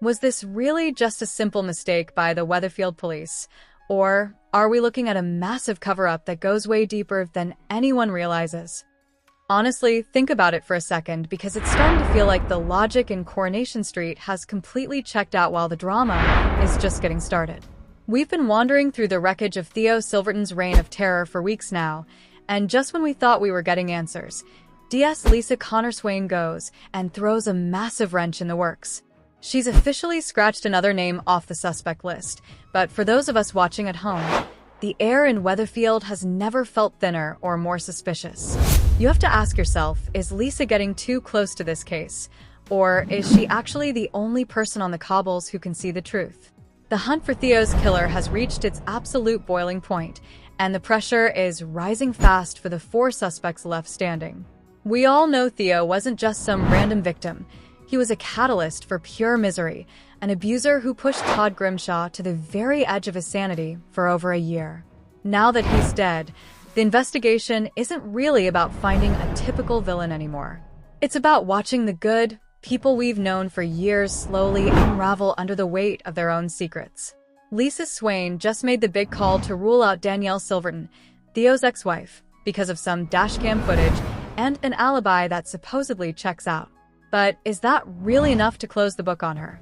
Was this really just a simple mistake by the Weatherfield police? Or are we looking at a massive cover-up that goes way deeper than anyone realizes? Honestly, think about it for a second, because it's starting to feel like the logic in Coronation Street has completely checked out while the drama is just getting started. We've been wandering through the wreckage of Theo Silverton's reign of terror for weeks now, and just when we thought we were getting answers, DS Lisa Connor Swain goes and throws a massive wrench in the works. She's officially scratched another name off the suspect list, but for those of us watching at home, the air in Weatherfield has never felt thinner or more suspicious. You have to ask yourself, is Lisa getting too close to this case? Or is she actually the only person on the cobbles who can see the truth? The hunt for Theo's killer has reached its absolute boiling point, and the pressure is rising fast for the 4 suspects left standing. We all know Theo wasn't just some random victim. He was a catalyst for pure misery, an abuser who pushed Todd Grimshaw to the very edge of his sanity for over a year. Now that he's dead, the investigation isn't really about finding a typical villain anymore. It's about watching the good people we've known for years slowly unravel under the weight of their own secrets. Lisa Swain just made the big call to rule out Danielle Silverton, Theo's ex-wife, because of some dashcam footage and an alibi that supposedly checks out. But is that really enough to close the book on her?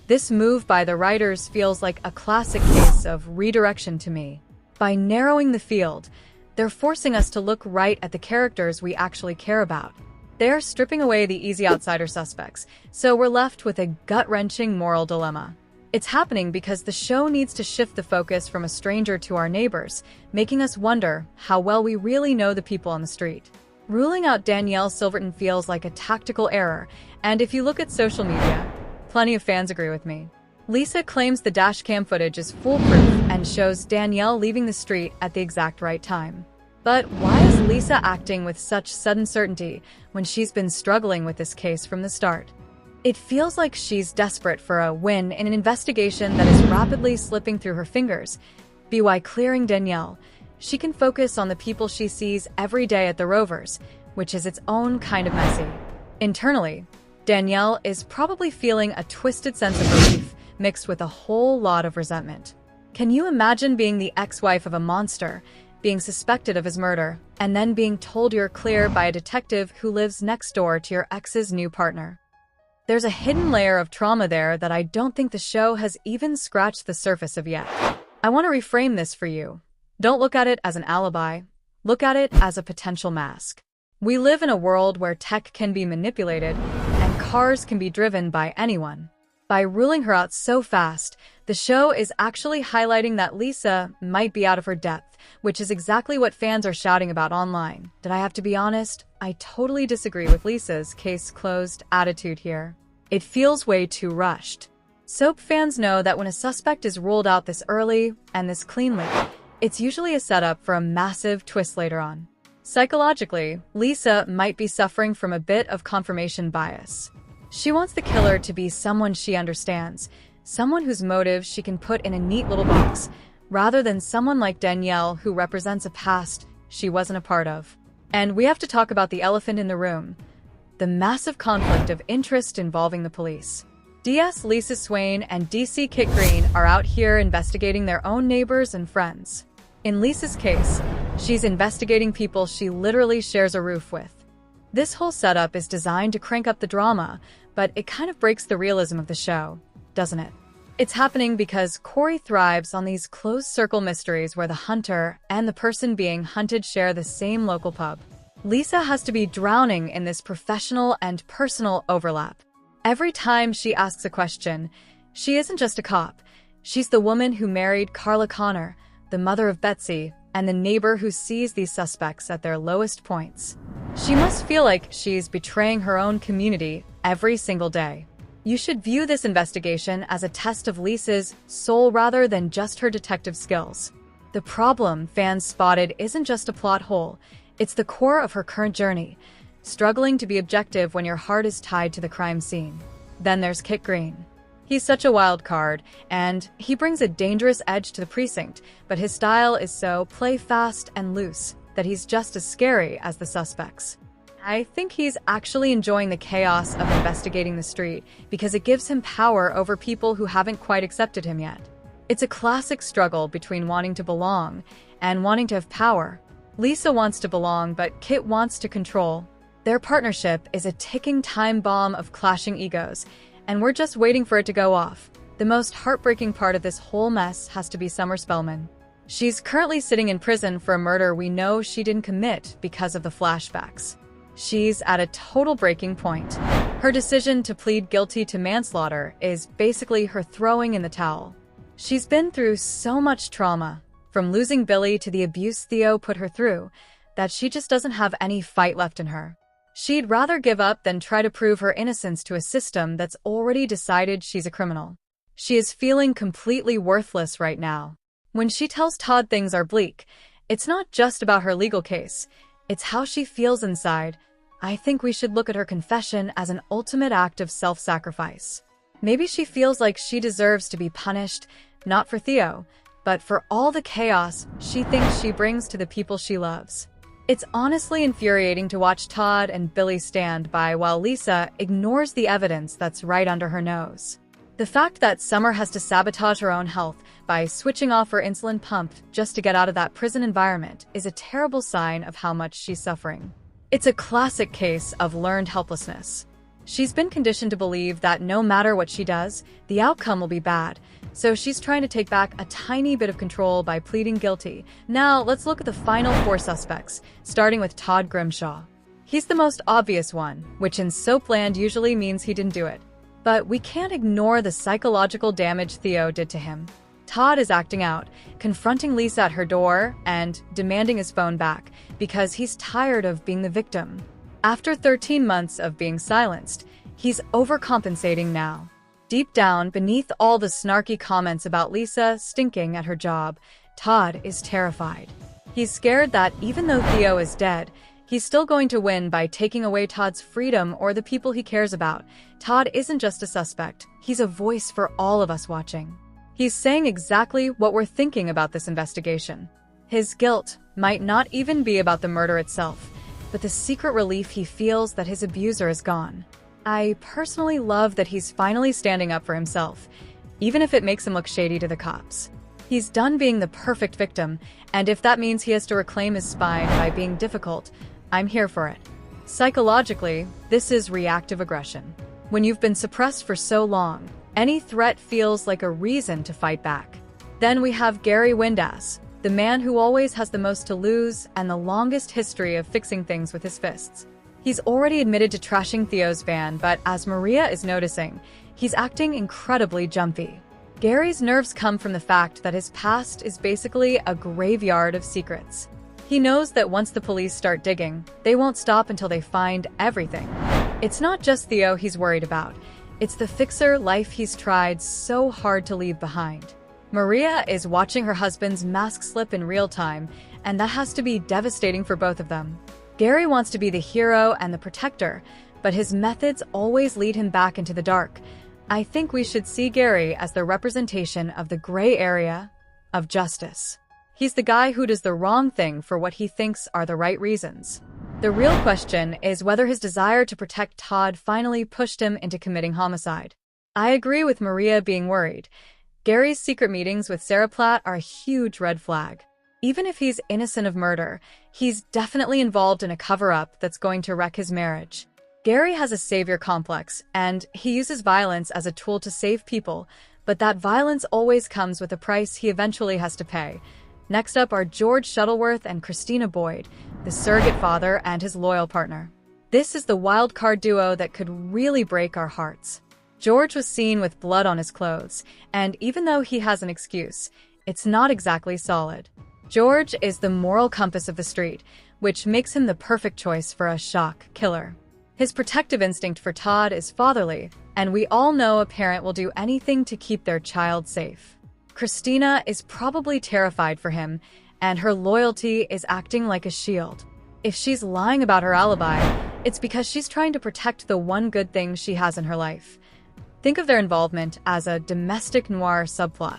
This move by the writers feels like a classic case of redirection to me. By narrowing the field, they're forcing us to look right at the characters we actually care about. They're stripping away the easy outsider suspects, so we're left with a gut-wrenching moral dilemma. It's happening because the show needs to shift the focus from a stranger to our neighbors, making us wonder how well we really know the people on the street. Ruling out Danielle Silverton feels like a tactical error, and if you look at social media, plenty of fans agree with me. Lisa claims the dashcam footage is foolproof and shows Danielle leaving the street at the exact right time. But why is Lisa acting with such sudden certainty when she's been struggling with this case from the start? It feels like she's desperate for a win in an investigation that is rapidly slipping through her fingers. By clearing Danielle, she can focus on the people she sees every day at the Rovers, which is its own kind of messy. Internally, Danielle is probably feeling a twisted sense of relief mixed with a whole lot of resentment. Can you imagine being the ex-wife of a monster, being suspected of his murder, and then being told you're clear by a detective who lives next door to your ex's new partner? There's a hidden layer of trauma there that I don't think the show has even scratched the surface of yet. I want to reframe this for you. Don't look at it as an alibi. Look at it as a potential mask. We live in a world where tech can be manipulated and cars can be driven by anyone. By ruling her out so fast, the show is actually highlighting that Lisa might be out of her depth, which is exactly what fans are shouting about online. Did I have to be honest? I totally disagree with Lisa's case closed attitude here. It feels way too rushed. Soap fans know that when a suspect is ruled out this early and this cleanly, it's usually a setup for a massive twist later on. Psychologically, Lisa might be suffering from a bit of confirmation bias. She wants the killer to be someone she understands, someone whose motives she can put in a neat little box, rather than someone like Danielle who represents a past she wasn't a part of. And we have to talk about the elephant in the room, the massive conflict of interest involving the police. DS Lisa Swain and DC Kit Green are out here investigating their own neighbors and friends. In Lisa's case, she's investigating people she literally shares a roof with. This whole setup is designed to crank up the drama, but it kind of breaks the realism of the show, doesn't it? It's happening because Corey thrives on these closed-circle mysteries where the hunter and the person being hunted share the same local pub. Lisa has to be drowning in this professional and personal overlap. Every time she asks a question, she isn't just a cop. She's the woman who married Carla Connor, the mother of Betsy, and the neighbor who sees these suspects at their lowest points. She must feel like she's betraying her own community every single day. You should view this investigation as a test of Lisa's soul rather than just her detective skills. The problem fans spotted isn't just a plot hole, it's the core of her current journey, struggling to be objective when your heart is tied to the crime scene. Then there's Kit Green. He's such a wild card, and he brings a dangerous edge to the precinct, but his style is so play fast and loose that he's just as scary as the suspects. I think he's actually enjoying the chaos of investigating the street because it gives him power over people who haven't quite accepted him yet. It's a classic struggle between wanting to belong and wanting to have power. Lisa wants to belong, but Kit wants to control. Their partnership is a ticking time bomb of clashing egos, and we're just waiting for it to go off. The most heartbreaking part of this whole mess has to be Summer Spellman. She's currently sitting in prison for a murder we know she didn't commit because of the flashbacks. She's at a total breaking point. Her decision to plead guilty to manslaughter is basically her throwing in the towel. She's been through so much trauma, from losing Billy to the abuse Theo put her through, that she just doesn't have any fight left in her. She'd rather give up than try to prove her innocence to a system that's already decided she's a criminal. She is feeling completely worthless right now. When she tells Todd things are bleak, it's not just about her legal case, it's how she feels inside. I think we should look at her confession as an ultimate act of self-sacrifice. Maybe she feels like she deserves to be punished, not for Theo, but for all the chaos she thinks she brings to the people she loves. It's honestly infuriating to watch Todd and Billy stand by while Lisa ignores the evidence that's right under her nose. The fact that Summer has to sabotage her own health by switching off her insulin pump just to get out of that prison environment is a terrible sign of how much she's suffering. It's a classic case of learned helplessness. She's been conditioned to believe that no matter what she does, the outcome will be bad, so she's trying to take back a tiny bit of control by pleading guilty. Now, let's look at the final 4 suspects, starting with Todd Grimshaw. He's the most obvious one, which in Soapland usually means he didn't do it. But we can't ignore the psychological damage Theo did to him. Todd is acting out, confronting Lisa at her door and demanding his phone back because he's tired of being the victim. After 13 months of being silenced, he's overcompensating now. Deep down, beneath all the snarky comments about Lisa stinking at her job, Todd is terrified. He's scared that even though Theo is dead, he's still going to win by taking away Todd's freedom or the people he cares about. Todd isn't just a suspect, he's a voice for all of us watching. He's saying exactly what we're thinking about this investigation. His guilt might not even be about the murder itself, but the secret relief he feels that his abuser is gone. I personally love that he's finally standing up for himself, even if it makes him look shady to the cops. He's done being the perfect victim, and if that means he has to reclaim his spine by being difficult, I'm here for it. Psychologically, this is reactive aggression. When you've been suppressed for so long, any threat feels like a reason to fight back. Then we have Gary Windass, the man who always has the most to lose and the longest history of fixing things with his fists. He's already admitted to trashing Theo's van, but as Maria is noticing, he's acting incredibly jumpy. Gary's nerves come from the fact that his past is basically a graveyard of secrets. He knows that once the police start digging, they won't stop until they find everything. It's not just Theo he's worried about. It's the fixer life he's tried so hard to leave behind. Maria is watching her husband's mask slip in real time, and that has to be devastating for both of them. Gary wants to be the hero and the protector, but his methods always lead him back into the dark. I think we should see Gary as the representation of the gray area of justice. He's the guy who does the wrong thing for what he thinks are the right reasons. The real question is whether his desire to protect Todd finally pushed him into committing homicide. I agree with Maria being worried. Gary's secret meetings with Sarah Platt are a huge red flag. Even if he's innocent of murder, he's definitely involved in a cover-up that's going to wreck his marriage. Gary has a savior complex, and he uses violence as a tool to save people, but that violence always comes with a price he eventually has to pay. Next up are George Shuttleworth and Christina Boyd, the surrogate father and his loyal partner. This is the wild card duo that could really break our hearts. George was seen with blood on his clothes, and even though he has an excuse, it's not exactly solid. George is the moral compass of the street, which makes him the perfect choice for a shock killer. His protective instinct for Todd is fatherly, and we all know a parent will do anything to keep their child safe. Christina is probably terrified for him, and her loyalty is acting like a shield. If she's lying about her alibi, it's because she's trying to protect the one good thing she has in her life. Think of their involvement as a domestic noir subplot.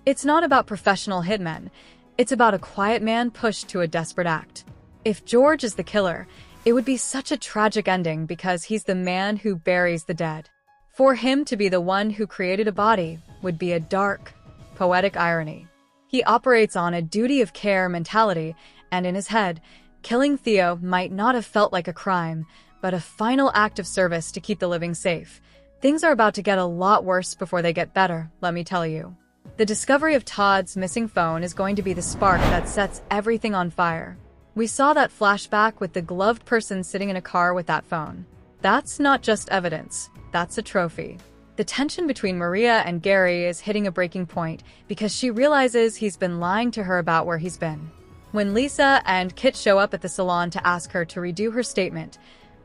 It's not about professional hitmen, it's about a quiet man pushed to a desperate act. If George is the killer, It would be such a tragic ending because he's the man who buries the dead. For him to be the one who created a body would be a dark, poetic irony. He operates on a duty of care mentality, and in his head, killing Theo might not have felt like a crime, but a final act of service to keep the living safe. Things are about to get a lot worse before they get better, let me tell you. The discovery of Todd's missing phone is going to be the spark that sets everything on fire. We saw that flashback with the gloved person sitting in a car with that phone. That's not just evidence, that's a trophy. The tension between Maria and Gary is hitting a breaking point because she realizes he's been lying to her about where he's been. When Lisa and Kit show up at the salon to ask her to redo her statement,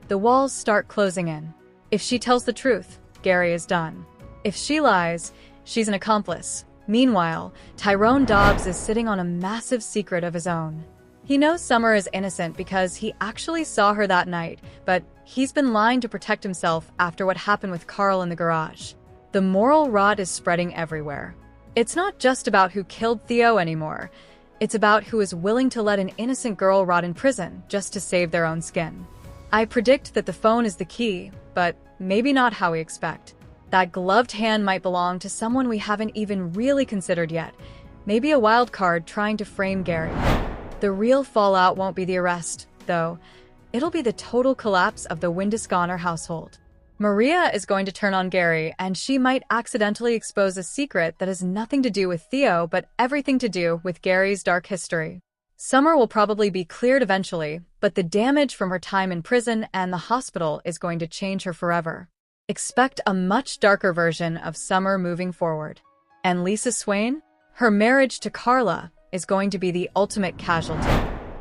the walls start closing in. If she tells the truth, Gary is done. If she lies, she's an accomplice. Meanwhile, Tyrone Dobbs is sitting on a massive secret of his own. He knows Summer is innocent because he actually saw her that night, but he's been lying to protect himself after what happened with Carl in the garage. The moral rot is spreading everywhere. It's not just about who killed Theo anymore. It's about who is willing to let an innocent girl rot in prison just to save their own skin. I predict that the phone is the key, but maybe not how we expect. That gloved hand might belong to someone we haven't even really considered yet. Maybe a wild card trying to frame Gary. The real fallout won't be the arrest, though. It'll be the total collapse of the Windisconner household. Maria is going to turn on Gary, and she might accidentally expose a secret that has nothing to do with Theo, but everything to do with Gary's dark history. Summer will probably be cleared eventually, but the damage from her time in prison and the hospital is going to change her forever. Expect a much darker version of Summer moving forward. And Lisa Swain? Her marriage to Carla is going to be the ultimate casualty.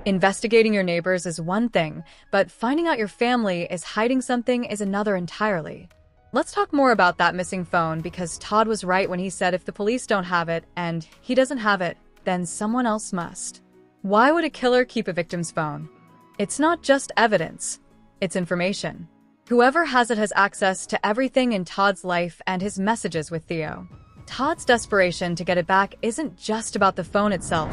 Investigating your neighbors is one thing, but finding out your family is hiding something is another entirely. Let's talk more about that missing phone because Todd was right when he said if the police don't have it and he doesn't have it, then someone else must. Why would a killer keep a victim's phone? It's not just evidence, it's information. Whoever has it has access to everything in Todd's life and his messages with Theo. Todd's desperation to get it back isn't just about the phone itself,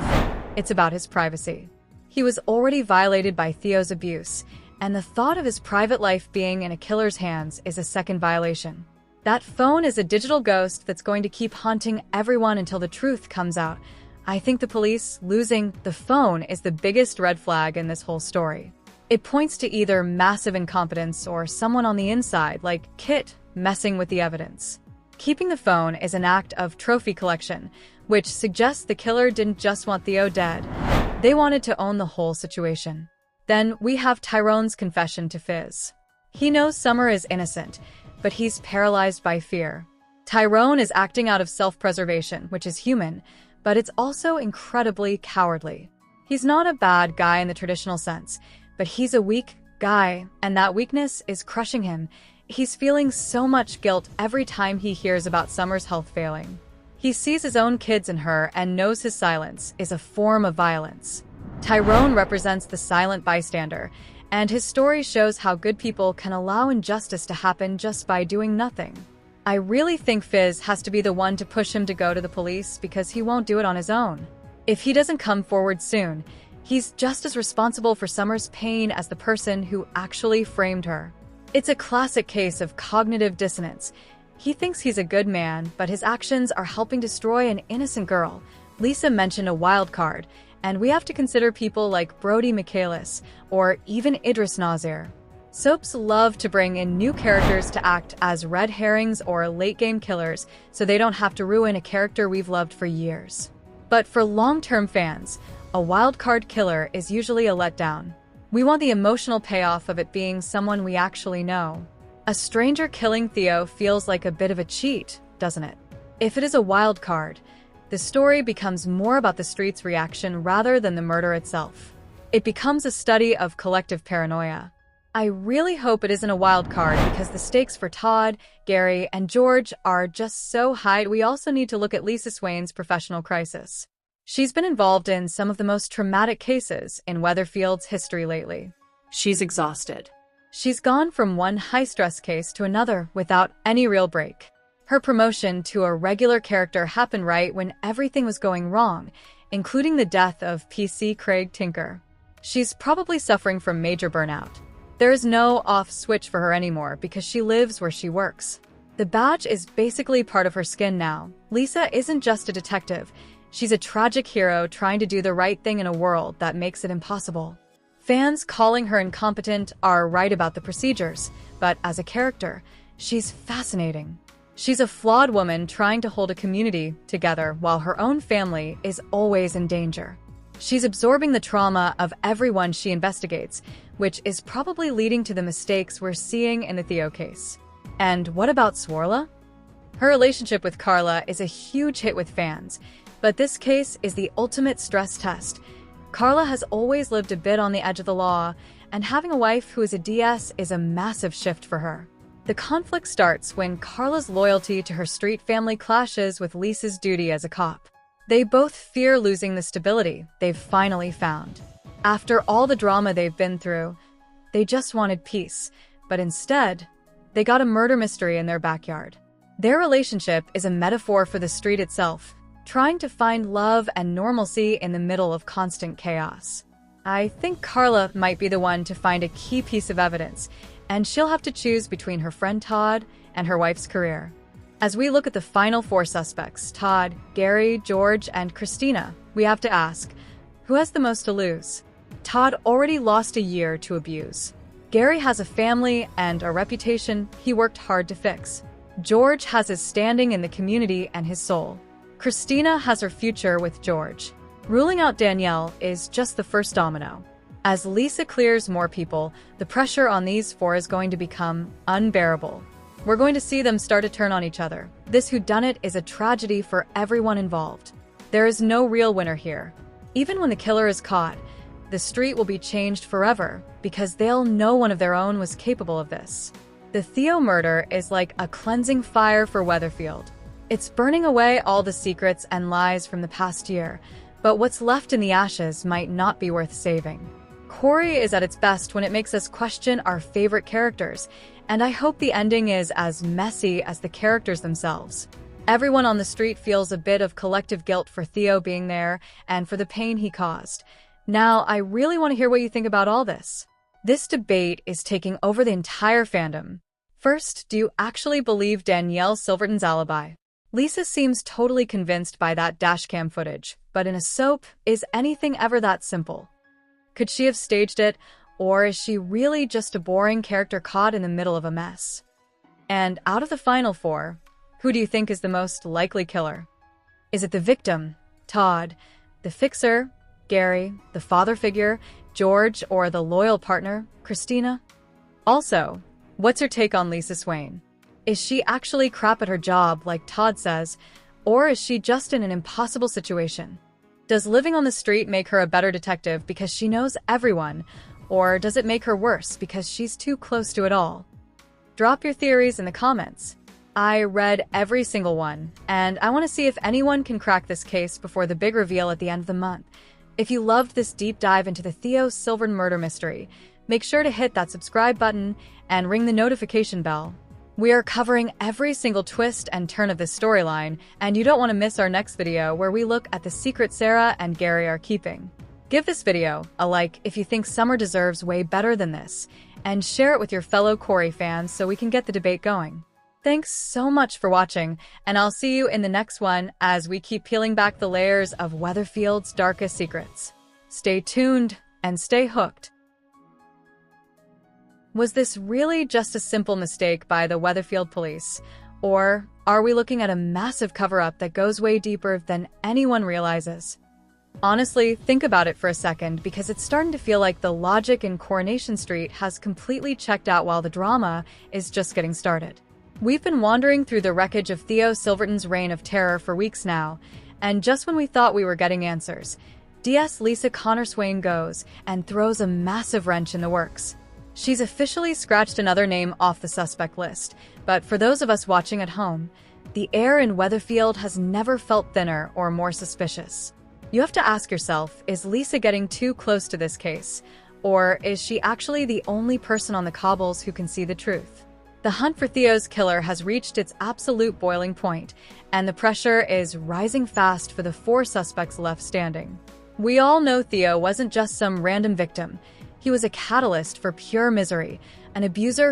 it's about his privacy. He was already violated by Theo's abuse, and the thought of his private life being in a killer's hands is a second violation. That phone is a digital ghost that's going to keep haunting everyone until the truth comes out. I think the police losing the phone is the biggest red flag in this whole story. It points to either massive incompetence or someone on the inside, like Kit, messing with the evidence. Keeping the phone is an act of trophy collection, which suggests the killer didn't just want Theo dead. They wanted to own the whole situation. Then we have Tyrone's confession to Fizz. He knows Summer is innocent, but he's paralyzed by fear. Tyrone is acting out of self-preservation, which is human, but it's also incredibly cowardly. He's not a bad guy in the traditional sense, but he's a weak guy, and that weakness is crushing him. He's feeling so much guilt every time he hears about Summer's health failing. He sees his own kids in her and knows his silence is a form of violence. Tyrone represents the silent bystander, and his story shows how good people can allow injustice to happen just by doing nothing. I really think Fizz has to be the one to push him to go to the police because he won't do it on his own. If he doesn't come forward soon, he's just as responsible for Summer's pain as the person who actually framed her. It's a classic case of cognitive dissonance. He thinks he's a good man, but his actions are helping destroy an innocent girl. Lisa mentioned a wild card, and we have to consider people like Brody Michaelis or even Idris Nazir. Soaps love to bring in new characters to act as red herrings or late-game killers so they don't have to ruin a character we've loved for years. But for long-term fans, a wild card killer is usually a letdown. We want the emotional payoff of it being someone we actually know. A stranger killing Theo feels like a bit of a cheat, doesn't it? If it is a wild card, the story becomes more about the street's reaction rather than the murder itself. It becomes a study of collective paranoia. I really hope it isn't a wild card because the stakes for Todd, Gary, and George are just so high. We also need to look at Lisa Swain's professional crisis. She's been involved in some of the most traumatic cases in Weatherfield's history lately. She's exhausted. She's gone from one high-stress case to another without any real break. Her promotion to a regular character happened right when everything was going wrong, including the death of PC Craig Tinker. She's probably suffering from major burnout. There is no off switch for her anymore because she lives where she works. The badge is basically part of her skin now. Lisa isn't just a detective. She's a tragic hero trying to do the right thing in a world that makes it impossible. Fans calling her incompetent are right about the procedures, but as a character, she's fascinating. She's a flawed woman trying to hold a community together while her own family is always in danger. She's absorbing the trauma of everyone she investigates, which is probably leading to the mistakes we're seeing in the Theo case. And what about Swarla? Her relationship with Carla is a huge hit with fans, but this case is the ultimate stress test. Carla has always lived a bit on the edge of the law, and having a wife who is a DS is a massive shift for her. The conflict starts when Carla's loyalty to her street family clashes with Lisa's duty as a cop. They both fear losing the stability they've finally found. After all the drama they've been through, they just wanted peace, but instead, they got a murder mystery in their backyard. Their relationship is a metaphor for the street itself, trying to find love and normalcy in the middle of constant chaos. I think Carla might be the one to find a key piece of evidence, and she'll have to choose between her friend Todd and her wife's career. As we look at the final four suspects, Todd, Gary, George, and Christina, we have to ask, who has the most to lose? Todd already lost a year to abuse. Gary has a family and a reputation he worked hard to fix. George has his standing in the community and his soul. Christina has her future with George. Ruling out Danielle is just the first domino. As Lisa clears more people, the pressure on these four is going to become unbearable. We're going to see them start to turn on each other. This whodunit is a tragedy for everyone involved. There is no real winner here. Even when the killer is caught, the street will be changed forever because they'll know one of their own was capable of this. The Theo murder is like a cleansing fire for Weatherfield. It's burning away all the secrets and lies from the past year, but what's left in the ashes might not be worth saving. Corey is at its best when it makes us question our favorite characters, and I hope the ending is as messy as the characters themselves. Everyone on the street feels a bit of collective guilt for Theo being there and for the pain he caused. Now, I really want to hear what you think about all this. This debate is taking over the entire fandom. First, do you actually believe Theo Silverton's alibi? Lisa seems totally convinced by that dashcam footage, but in a soap, is anything ever that simple? Could she have staged it, or is she really just a boring character caught in the middle of a mess? And out of the final four, who do you think is the most likely killer? Is it the victim, Todd, the fixer, Gary, the father figure, George, or the loyal partner, Christina? Also, what's your take on Lisa Swain? Is she actually crap at her job, like Todd says, or is she just in an impossible situation? Does living on the street make her a better detective because she knows everyone, or does it make her worse because she's too close to it all? Drop your theories in the comments. I read every single one, and I want to see if anyone can crack this case before the big reveal at the end of the month. If you loved this deep dive into the Theo Silverton murder mystery, make sure to hit that subscribe button and ring the notification bell. We are covering every single twist and turn of this storyline, and you don't want to miss our next video where we look at the secret Sarah and Gary are keeping. Give this video a like if you think Summer deserves way better than this, and share it with your fellow Corey fans so we can get the debate going. Thanks so much for watching, and I'll see you in the next one as we keep peeling back the layers of Weatherfield's darkest secrets. Stay tuned and stay hooked. Was this really just a simple mistake by the Weatherfield police? Or are we looking at a massive cover-up that goes way deeper than anyone realizes? Honestly, think about it for a second because it's starting to feel like the logic in Coronation Street has completely checked out while the drama is just getting started. We've been wandering through the wreckage of Theo Silverton's reign of terror for weeks now, and just when we thought we were getting answers, DS Lisa Connor Swain goes and throws a massive wrench in the works. She's officially scratched another name off the suspect list, but for those of us watching at home, the air in Weatherfield has never felt thinner or more suspicious. You have to ask yourself, is Lisa getting too close to this case, or is she actually the only person on the cobbles who can see the truth? The hunt for Theo's killer has reached its absolute boiling point, and the pressure is rising fast for the four suspects left standing. We all know Theo wasn't just some random victim. He was a catalyst for pure misery, an abuser